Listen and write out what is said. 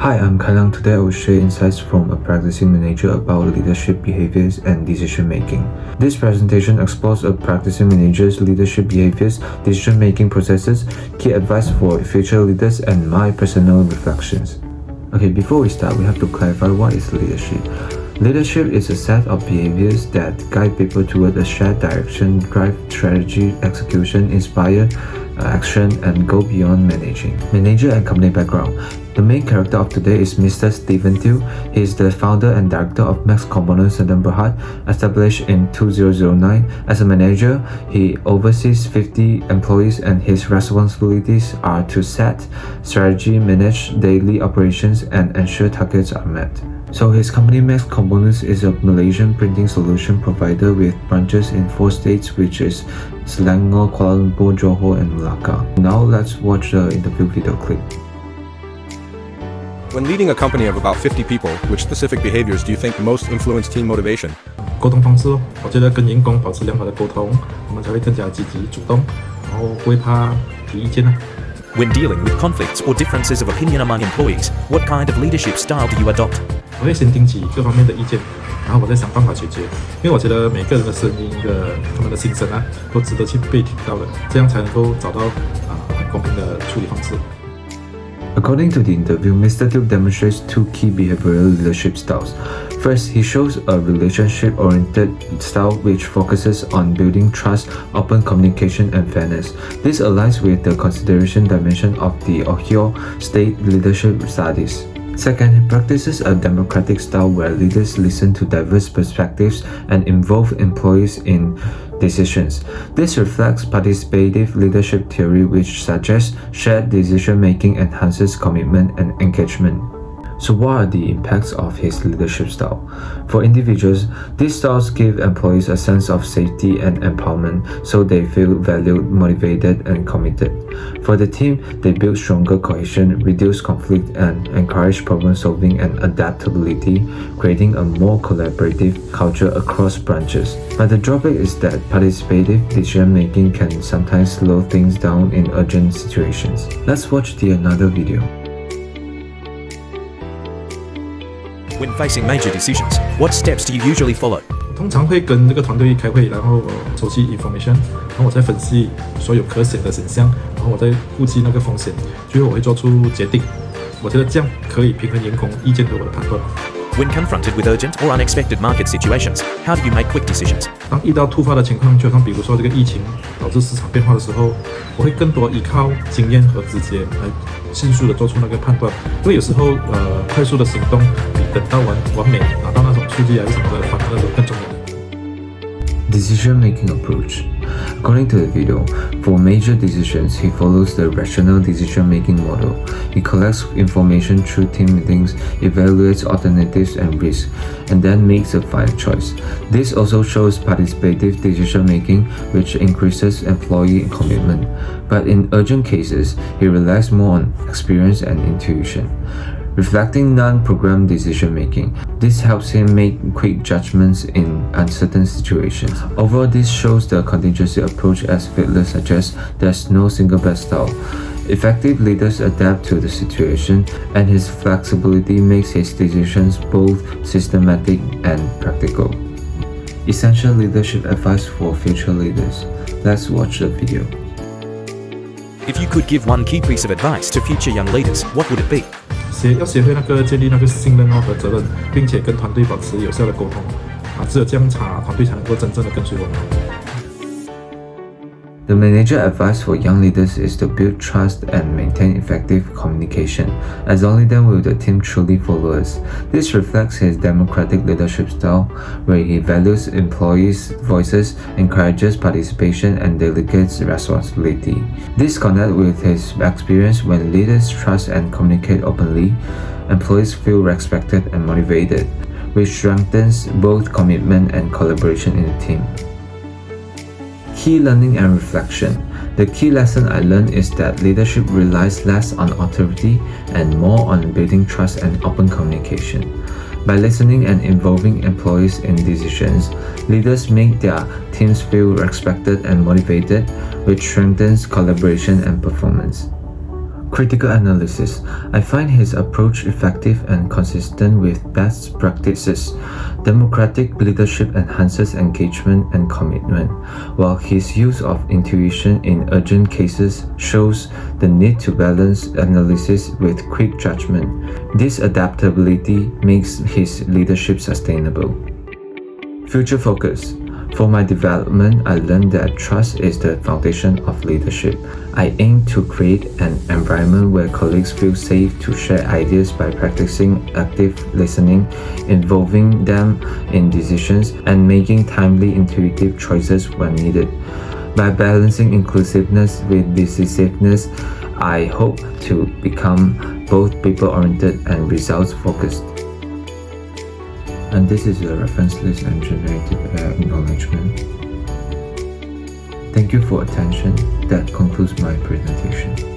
Hi, I'm Kailang. Today I will share insights from a practicing manager about leadership behaviors and decision making. This presentation explores a practicing manager's leadership behaviors, decision-making processes, key advice for future leaders, and my personal reflections. Okay, before we start, we have to clarify what is leadership. Leadership is a set of behaviors that guide people toward a shared direction, drive strategy, execution, inspire action, and go beyond managing. Manager and company background. The main character of today is Mr. Stephen Tew. He is the founder and director of Max Components Sdn Bhd, established in 2009. As a manager, he oversees 50 employees and his responsibilities are to set strategy, manage daily operations, and ensure targets are met. So his company Max Components is a Malaysian printing solution provider with branches in 4 states, which is Selangor, Kuala Lumpur, Johor, and Malacca. Now let's watch the interview video clip. When leading a company of about 50 people, which specific behaviors do you think most influence team motivation? 沟通方式哦，我觉得跟员工保持良好的沟通，我们才会更加积极主动，然后不会怕提意见啊。 When dealing with conflicts or differences of opinion among employees, what kind of leadership style do you adopt? 我会先听取各方面的意见，然后我再想办法解决。因为我觉得每个人的声音他们的心声啊，都值得去被听到的，这样才能够找到很公平的处理方式。 According to the interview, Mr. Tew demonstrates 2 key behavioral leadership styles. First, he shows a relationship-oriented style which focuses on building trust, open communication, and fairness. This aligns with the consideration dimension of the Ohio State Leadership Studies. Second, he practices a democratic style where leaders listen to diverse perspectives and involve employees in decisions. This reflects participative leadership theory, which suggests shared decision-making enhances commitment and engagement. So what are the impacts of his leadership style? For individuals, these styles give employees a sense of safety and empowerment so they feel valued, motivated, and committed. For the team, they build stronger cohesion, reduce conflict, and encourage problem solving and adaptability, creating a more collaborative culture across branches. But the drawback is that participative decision-making can sometimes slow things down in urgent situations. Let's watch another video. When facing major decisions, what steps do you usually follow? 通常会跟这个团队开会，然后收集 information， 然后我再分析所有可选的选项，然后我再估计那个风险，最后我会做出决定。我觉得这样可以平衡员工意见和我的判断。 When confronted with urgent or unexpected market situations, how do you make quick decisions? 当遇到突发的情况，就像比如说这个疫情导致市场变化的时候，我会更多依靠经验和直觉来迅速的做出那个判断。因为有时候快速的行动比等到完美拿到那种数据还是什么的，反而那种更重要。 Decision-making approach. According to the video, for major decisions, he follows the rational decision-making model. He collects information through team meetings, evaluates alternatives and risks, and then makes a final choice. This also shows participative decision-making, which increases employee commitment. But in urgent cases, he relies more on experience and intuition. Reflecting non-programmed decision-making. This helps him make quick judgments in uncertain situations. Overall, this shows the contingency approach as Fiedler suggests there's no single best style. Effective leaders adapt to the situation, and his flexibility makes his decisions both systematic and practical. Essential leadership advice for future leaders. Let's watch the video. If you could give one key piece of advice to future young leaders, what would it be? 要学会建立那个信任和责任，并且跟团队保持有效的沟通只有这样团队才能够真正的跟随我们。 The manager advice for young leaders is to build trust and maintain effective communication, as only then will the team truly follow us. This reflects his democratic leadership style, where he values employees' voices, encourages participation, and delegates responsibility. This connects with his experience when leaders trust and communicate openly, employees feel respected and motivated, which strengthens both commitment and collaboration in the team. Key learning and reflection. The key lesson I learned is that leadership relies less on authority and more on building trust and open communication. By listening and involving employees in decisions, leaders make their teams feel respected and motivated, which strengthens collaboration and performance. Critical analysis. I find his approach effective and consistent with best practices. Democratic leadership enhances engagement and commitment, while his use of intuition in urgent cases shows the need to balance analysis with quick judgment. This adaptability makes his leadership sustainable. Future focus. For my development, I learned that trust is the foundation of leadership. I aim to create an environment where colleagues feel safe to share ideas by practicing active listening, involving them in decisions, and making timely, intuitive choices when needed. By balancing inclusiveness with decisiveness, I hope to become both people-oriented and results-focused. And this is a reference list and generative acknowledgement. Thank you for attention. That concludes my presentation.